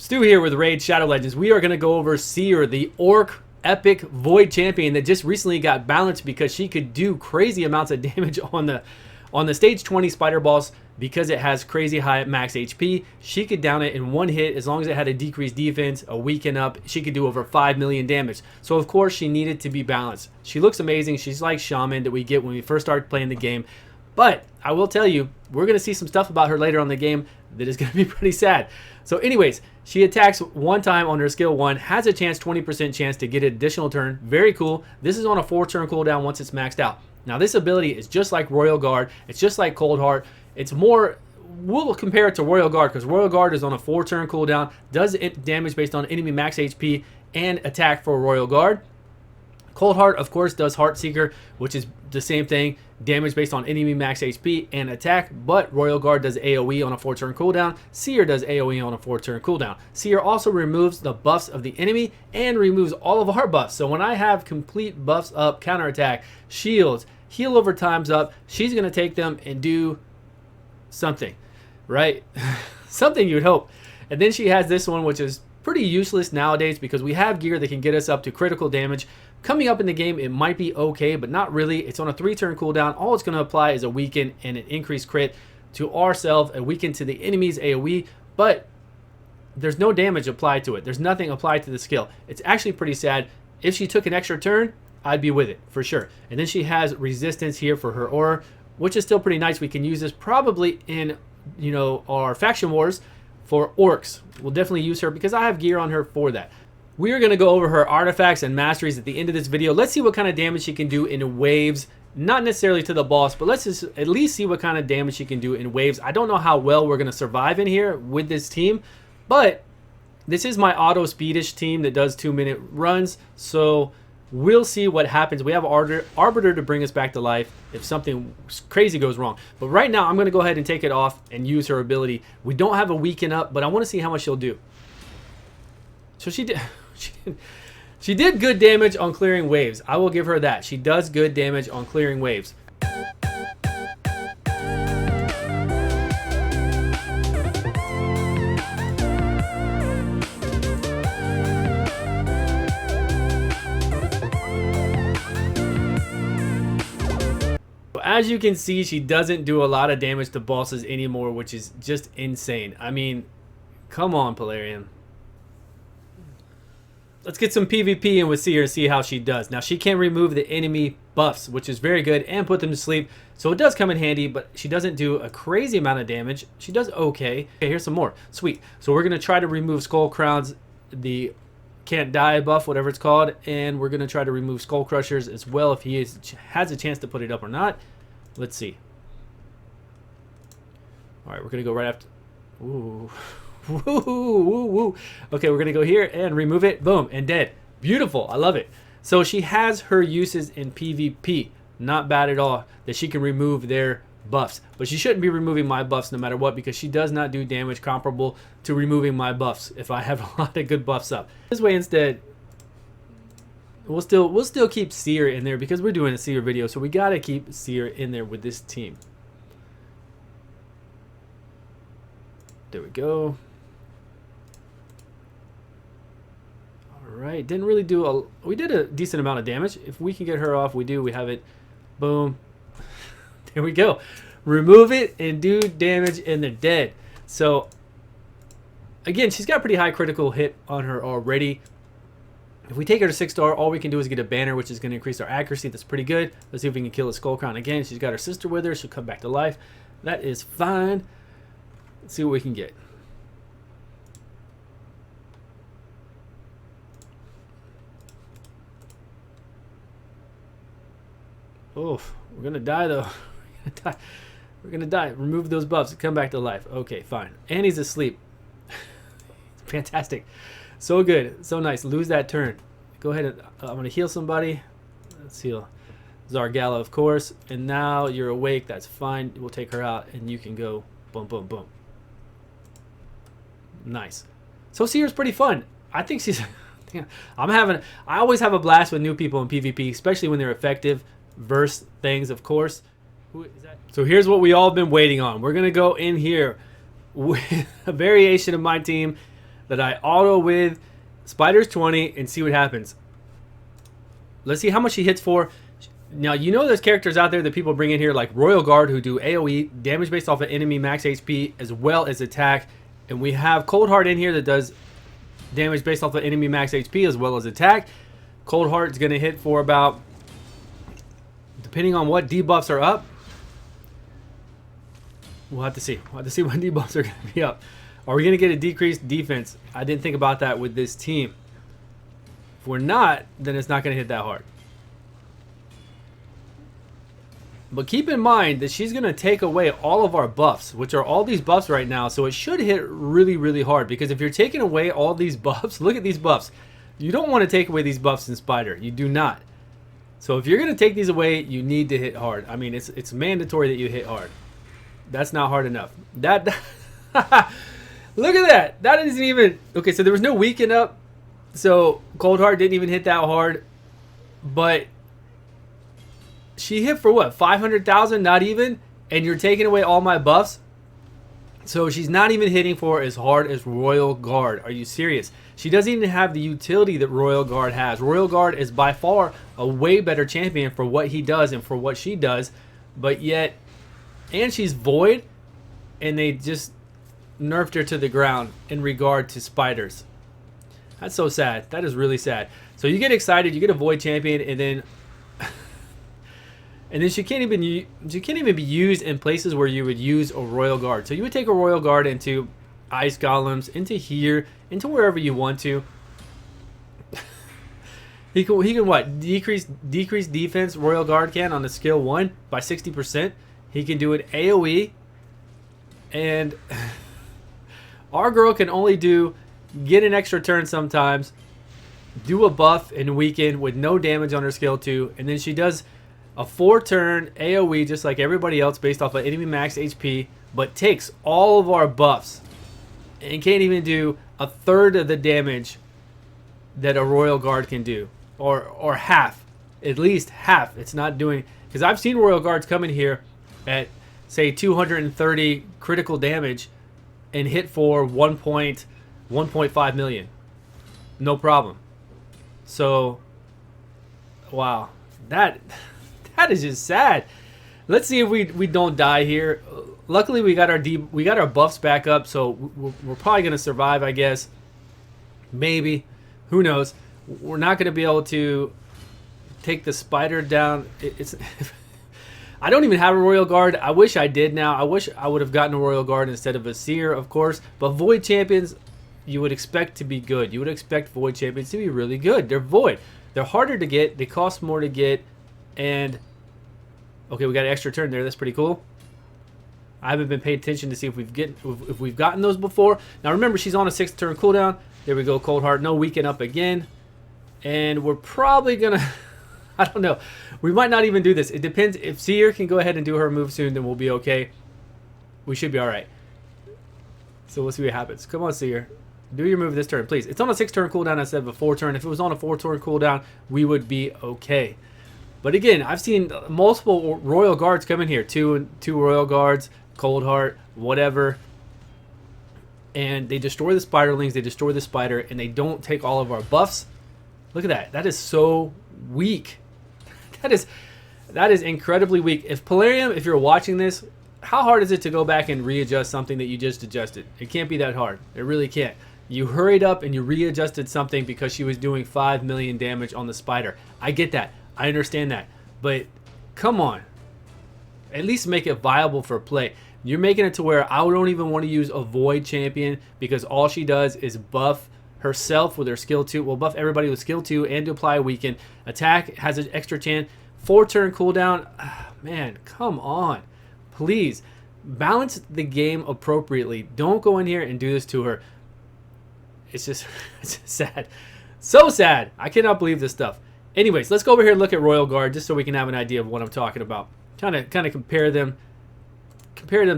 Stu here with Raid Shadow Legends. We are going to go over Seer, the Orc Epic Void Champion that just recently got balanced because she could do crazy amounts of damage on the stage 20 spider boss because it has crazy high max HP. She could down it in one hit as long as it had a decreased defense, a weaken up. She could do over 5 million damage. So of course she needed to be balanced. She looks amazing. She's like Shaman that we get when we first start playing the game. But I will tell you, we're going to see some stuff about her later on in the game that is going to be pretty sad. So anyways, she attacks one time on her skill 1, has a chance, 20% chance to get an additional turn. Very cool. This is on a 4-turn cooldown once it's maxed out. Now this ability is just like Royal Guard. It's just like Cold Heart. It's more, we'll compare it to Royal Guard because Royal Guard is on a 4-turn cooldown, does damage based on enemy max HP and attack for Royal Guard. Cold Heart, of course, does Heart Seeker, which is the same thing, damage based on enemy max HP and attack, but Royal Guard does AoE on a 4-turn cooldown. Seer does AoE on a 4-turn cooldown. Seer also removes the buffs of the enemy and removes all of our buffs. So when I have complete buffs up, counterattack, shields, heal over times up, she's going to take them and do something, right? Something you'd hope. And then she has this one, which is pretty useless nowadays because we have gear that can get us up to critical damage. Coming up in the game, it might be okay, but not really. It's on a 3-turn cooldown. All it's going to apply is a weaken and an increased crit to ourselves, a weaken to the enemy's AoE, but there's no damage applied to it. There's nothing applied to the skill. It's actually pretty sad. If she took an extra turn, I'd be with it for sure. And then she has resistance here for her aura, which is still pretty nice. We can use this probably in, our faction wars for orcs. We'll definitely use her because I have gear on her for that. We are going to go over her artifacts and masteries at the end of this video. Let's see what kind of damage she can do in waves. Not necessarily to the boss, but let's just at least see what kind of damage she can do in waves. I don't know how well we're going to survive in here with this team, but this is my auto speedish team that does 2-minute runs. So we'll see what happens. We have Arbiter to bring us back to life if something crazy goes wrong. But right now, I'm going to go ahead and take it off and use her ability. We don't have a weaken up, but I want to see how much she'll do. So she did... She did good damage on clearing waves. I will give her that. She does good damage on clearing waves. As you can see, she doesn't do a lot of damage to bosses anymore, which is just insane. I mean, come on, Polarian. Let's get some PvP in with Seer and see how she does. Now, she can remove the enemy buffs, which is very good, and put them to sleep. So it does come in handy, but she doesn't do a crazy amount of damage. She does okay. Okay, here's some more. Sweet. So we're going to try to remove Skull Crowns, the Can't Die buff, whatever it's called, and we're going to try to remove Skull Crushers as well if he has a chance to put it up or not. Let's see. All right, we're going to go right after... Ooh... Woo, woo, woo. Okay, we're gonna go here and remove it. Boom, and dead. Beautiful. I love it. So she has her uses in PvP. Not bad at all that she can remove their buffs, but she shouldn't be removing my buffs no matter what because she does not do damage comparable to removing my buffs if I have a lot of good buffs up. This way instead, we'll still keep Seer in there because we're doing a Seer video, so we gotta keep Seer in there with this team. There we go. Right, didn't really do we did a decent amount of damage. If we can get her off, we do. We have it. Boom. There we go. Remove it and do damage and they're dead. So again, she's got pretty high critical hit on her already. If we take her to 6-star, all we can do is get a banner, which is going to increase our accuracy. That's pretty good. Let's see if we can kill a Skull Crown again. She's got her sister with her. She'll come back to life. That is fine. Let's see what we can get. Oof, we're gonna die though. We're gonna die. Remove those buffs. Come back to life. Okay, fine. And he's asleep. Fantastic. So good. So nice. Lose that turn. Go ahead and I'm gonna heal somebody. Let's heal Zargala, of course. And now you're awake. That's fine. We'll take her out, and you can go. Boom, boom, boom. Nice. So Seer's pretty fun. I think she's. I always have a blast with new people in PvP, especially when they're effective. Verse things, of course. Who is that? So here's what we all been waiting on. We're gonna go in here with a variation of my team. that I auto with Spiders 20 and see what happens. Let's see how much she hits for. Now, you know there's characters out there that people bring in here like Royal Guard who do AoE, damage based off of enemy max HP, as well as attack. And we have Cold Heart in here that does damage based off of enemy max HP as well as attack. Cold Heart is going to hit for about, depending on what debuffs are up. We'll have to see. We'll have to see what debuffs are going to be up. Are we going to get a decreased defense? I didn't think about that with this team. If we're not, then it's not going to hit that hard. But keep in mind that she's going to take away all of our buffs, which are all these buffs right now. So it should hit really, really hard. Because if you're taking away all these buffs, look at these buffs. You don't want to take away these buffs in Spider. You do not. So if you're going to take these away, you need to hit hard. I mean, it's mandatory that you hit hard. That's not hard enough. That look at that. That isn't even... Okay, so there was no weaken up. So Cold Heart didn't even hit that hard. But... she hit for what, 500,000, not even, and you're taking away all my buffs. So she's not even hitting for as hard as Royal Guard. Are you serious? She doesn't even have the utility that Royal Guard has. Royal Guard is by far a way better champion for what he does and for what she does, but yet, and she's void, and they just nerfed her to the ground in regard to spiders. That's so sad. That is really sad. So you get excited, you get a void champion, and then she can't even be used in places where you would use a Royal Guard. So you would take a Royal Guard into Ice Golems, into here, into wherever you want to. he can what? Decrease defense. Royal Guard can on the skill 1 by 60%. He can do an AoE, and our girl can only get an extra turn sometimes, do a buff and weaken with no damage on her skill 2, and then she does a 4-turn AoE just like everybody else based off of enemy max HP, but takes all of our buffs and can't even do a third of the damage that a Royal Guard can do, or half, at least half. It's not doing, because I've seen Royal Guards come in here at say 230 critical damage and hit for 1.5 million, no problem. So wow, that is just sad. Let's see if we don't die here. Luckily, we got our buffs back up, so we're probably gonna survive, I guess. Maybe, who knows? We're not gonna be able to take the spider down. It's I don't even have a Royal Guard. I wish I did now. I wish I would have gotten a Royal Guard instead of a Seer, of course. But Void Champions, you would expect to be good. You would expect Void Champions to be really good. They're Void. They're harder to get. They cost more to get. And, okay, we got an extra turn there. That's pretty cool. I haven't been paying attention to see if we've gotten those before. Now, remember, she's on a 6-turn cooldown. There we go, Cold Heart. No weaken up again. And we're probably going to... I don't know. We might not even do this. It depends. If Seer can go ahead and do her move soon, then we'll be okay. We should be all right. So we'll see what happens. Come on, Seer. Do your move this turn, please. It's on a 6-turn cooldown instead of a 4-turn. If it was on a 4-turn cooldown, we would be okay. But again, I've seen multiple Royal Guards come in here. Two Royal Guards, Cold Heart, whatever. And they destroy the Spiderlings. They destroy the spider, and they don't take all of our buffs. Look at that. That is so weak. That is incredibly weak. If Polarium, if you're watching this, how hard is it to go back and readjust something that you just adjusted? It can't be that hard. It really can't. You hurried up and you readjusted something because she was doing 5 million damage on the spider. I get that. I understand that. But come on. At least make it viable for play. You're making it to where I don't even want to use a Void Champion because all she does is buff herself with her skill 2. Will buff everybody with skill 2 and to apply a weaken. Attack has an extra chance. 4-turn cooldown. Man, come on. Please. Balance the game appropriately. Don't go in here and do this to her. It's just it's sad. So sad. I cannot believe this stuff. Anyways, let's go over here and look at Royal Guard just so we can have an idea of what I'm talking about. Kind of compare them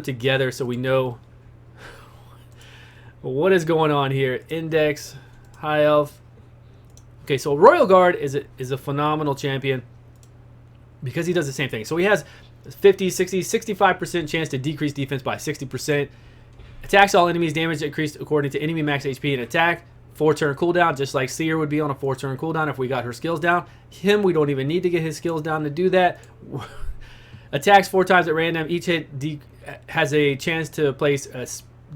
together so we know what is going on here. Index, high elf. Okay, so Royal Guard is a phenomenal champion because he does the same thing. So he has 50, 60, 65% chance to decrease defense by 60%. Attacks all enemies, damage increased according to enemy max HP and attack. 4-turn cooldown, just like Seer would be on a 4-turn cooldown if we got her skills down. Him, we don't even need to get his skills down to do that. Attacks 4 times at random. Each hit has a chance to place a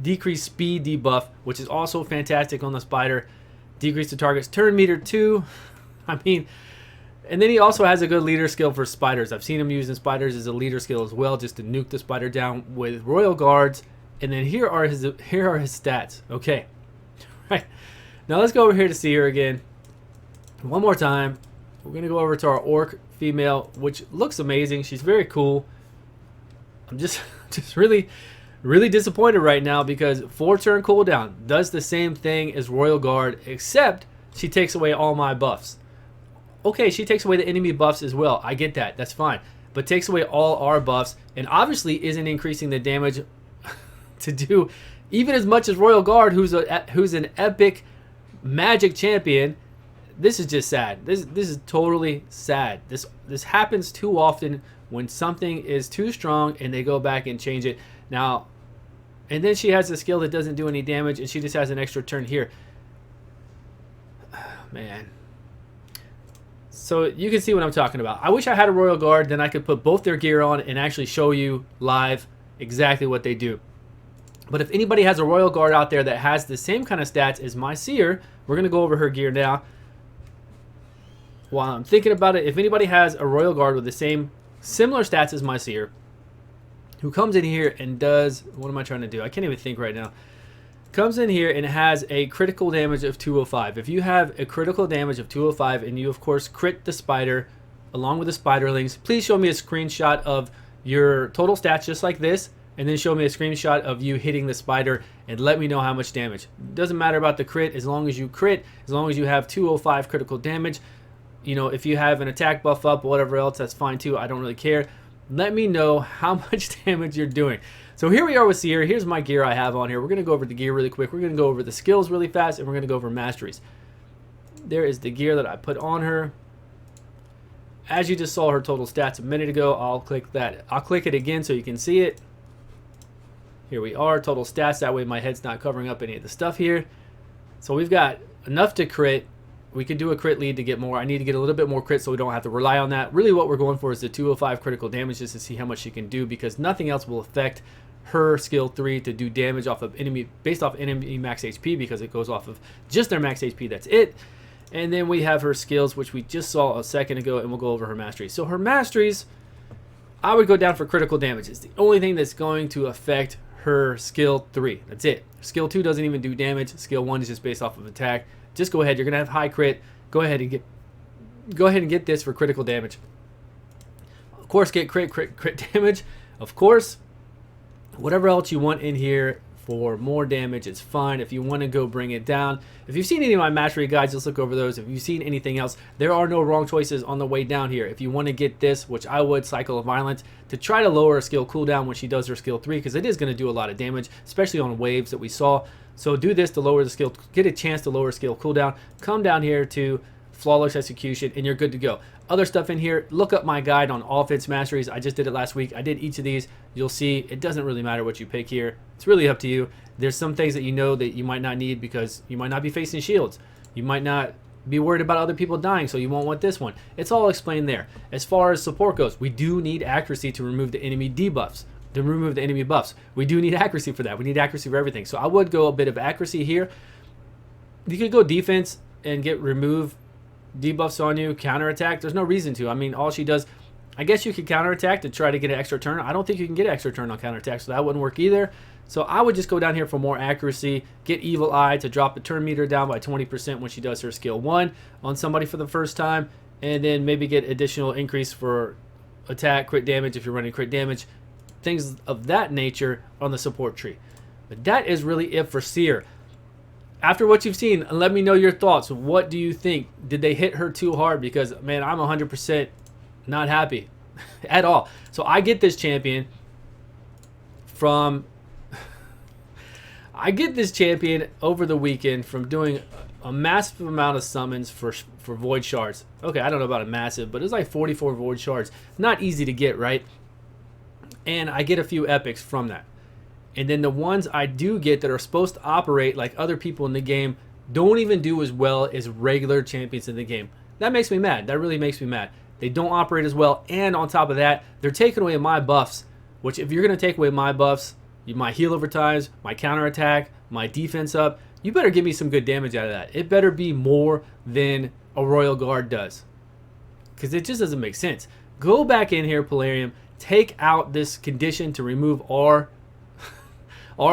decreased speed debuff, which is also fantastic on the spider. Decrease the target's turn meter 2. I mean, and then he also has a good leader skill for spiders. I've seen him using spiders as a leader skill as well, just to nuke the spider down with royal guards. And then here are his stats. Okay, right. Now let's go over here to Seer again. One more time. We're gonna go over to our orc female, which looks amazing. She's very cool. I'm just really disappointed right now because 4-turn cooldown does the same thing as royal guard, except she takes away all my buffs. Okay, she takes away the enemy buffs as well. I get that. That's fine. But takes away all our buffs and obviously isn't increasing the damage to do even as much as royal guard, who's an epic magic champion. This is just sad. This is totally sad. This happens too often when something is too strong and they go back and change it. Now, and then she has a skill that doesn't do any damage and she just has an extra turn here. Man. So you can see what I'm talking about. I wish I had a royal guard, then I could put both their gear on and actually show you live exactly what they do. But if anybody has a royal guard out there that has the same kind of stats as my Seer, we're going to go over her gear now. While I'm thinking about it, if anybody has a royal guard with the similar stats as my Seer, who comes in here and does, what am I trying to do? I can't even think right now. Comes in here and has a critical damage of 205. If you have a critical damage of 205 and you of course crit the spider along with the spiderlings, please show me a screenshot of your total stats just like this, and then show me a screenshot of you hitting the spider and let me know how much damage. Doesn't matter about the crit, as long as you crit, as long as you have 205 critical damage. You know, if you have an attack buff up or whatever else, that's fine too. I don't really care. Let me know how much damage you're doing. So here we are with Seer. Here's my gear I have on here. We're going to go over the gear really quick. We're going to go over the skills really fast, and we're going to go over masteries. There is the gear that I put on her. As you just saw her total stats a minute ago, I'll click that. I'll click it again so you can see it. Here we are, total stats. That way my head's not covering up any of the stuff here. So we've got enough to crit. We could do a crit lead to get more. I need to get a little bit more crit so we don't have to rely on that. Really what we're going for is the 205 critical damage just to see how much she can do, because nothing else will affect her skill 3 to do damage off of enemy, based off enemy max HP, because it goes off of just their max HP. That's it. And then we have her skills, which we just saw a second ago, and we'll go over her masteries. So her masteries, I would go down for critical damage. It's the only thing that's going to affect her skill 3. That's it. Skill 2 doesn't even do damage. Skill 1 is just based off of attack. Just go ahead. You're gonna have high crit. Go ahead and get this for critical damage. Of course, get crit damage. Of course, whatever else you want in here for more damage, it's fine. If you want to go bring it down. If you've seen any of my mastery guides, just look over those. If you've seen anything else, there are no wrong choices on the way down here. If you want to get this, which I would, Cycle of Violence, to try to lower her skill cooldown when she does her skill 3, because it is going to do a lot of damage, especially on waves that we saw. So do this to lower the skill, get a chance to lower skill cooldown. Come down here to Flawless Execution, and you're good to go. Other stuff in here, look up my guide on offense masteries. I just did it last week. I did each of these. You'll see it doesn't really matter what you pick here. It's really up to you. There's some things that you know that you might not need because you might not be facing shields. You might not be worried about other people dying, so you won't want this one. It's all explained there. As far as support goes, we do need accuracy to remove the enemy debuffs. To remove the enemy buffs. We do need accuracy for that. We need accuracy for everything. So I would go a bit of accuracy here. You could go defense and get remove debuffs on you, counterattack. There's no reason to. I mean, all she does, I guess you could counterattack to try to get an extra turn. I don't think you can get an extra turn on counterattack, so that wouldn't work either. So I would just go down here for more accuracy, get Evil Eye to drop the turn meter down by 20% when she does her skill 1 on somebody for the first time, and then maybe get additional increase for attack, crit damage if you're running crit damage, things of that nature on the support tree. But that is really it for Seer. After what you've seen, let me know your thoughts. What do you think? Did they hit her too hard? Because, man, I'm 100% not happy at all. So I get this champion from... I get this champion over the weekend from doing a massive amount of summons for Void Shards. Okay, I don't know about a massive, but it's like 44 Void Shards. Not easy to get, right? And I get a few epics from that. And then the ones I do get that are supposed to operate like other people in the game don't even do as well as regular champions in the game. That makes me mad. That really makes me mad. They don't operate as well, and on top of that, they're taking away my buffs, which if you're going to take away my buffs, my heal over times, my counterattack, my defense up, you better give me some good damage out of that. It better be more than a Royal Guard does, because it just doesn't make sense. Go back in here, Polarium, take out this condition to remove our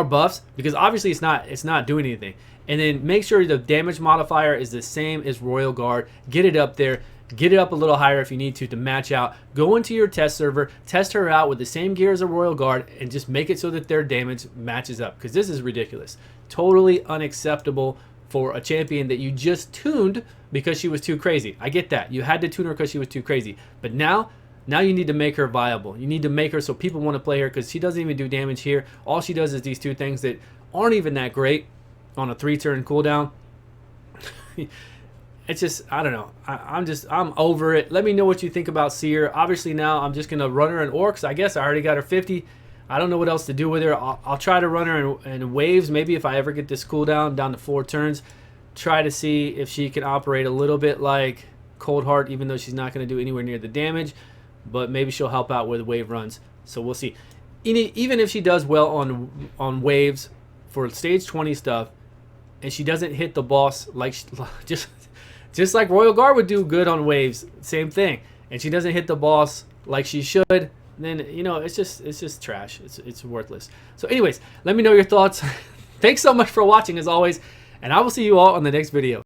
buffs, because obviously it's not doing anything. And then make sure the damage modifier is the same as Royal Guard. Get it up there. Get it up a little higher if you need to match out. Go into your test server, test her out with the same gear as a Royal Guard, and just make it so that their damage matches up, because this is ridiculous. Totally unacceptable for a champion that you just tuned because she was too crazy. I get that. You had to tune her because she was too crazy. But now you need to make her viable. You need to make her so people want to play her, because she doesn't even do damage here. All she does is these two things that aren't even that great on a 3-turn cooldown. It's just, I don't know. I'm over it. Let me know what you think about Seer. Obviously now I'm just going to run her in Orcs. I guess I already got her 50. I don't know what else to do with her. I'll try to run her in waves. Maybe if I ever get this cooldown down to 4 turns. Try to see if she can operate a little bit like Cold Heart, even though she's not going to do anywhere near the damage. But maybe she'll help out with wave runs. So we'll see. Even if she does well on waves for stage 20 stuff, and she doesn't hit the boss like just like Royal Guard would do good on waves, same thing, and she doesn't hit the boss like she should, then it's just trash. It's worthless. So anyways, let me know your thoughts. Thanks so much for watching as always, and I will see you all on the next video.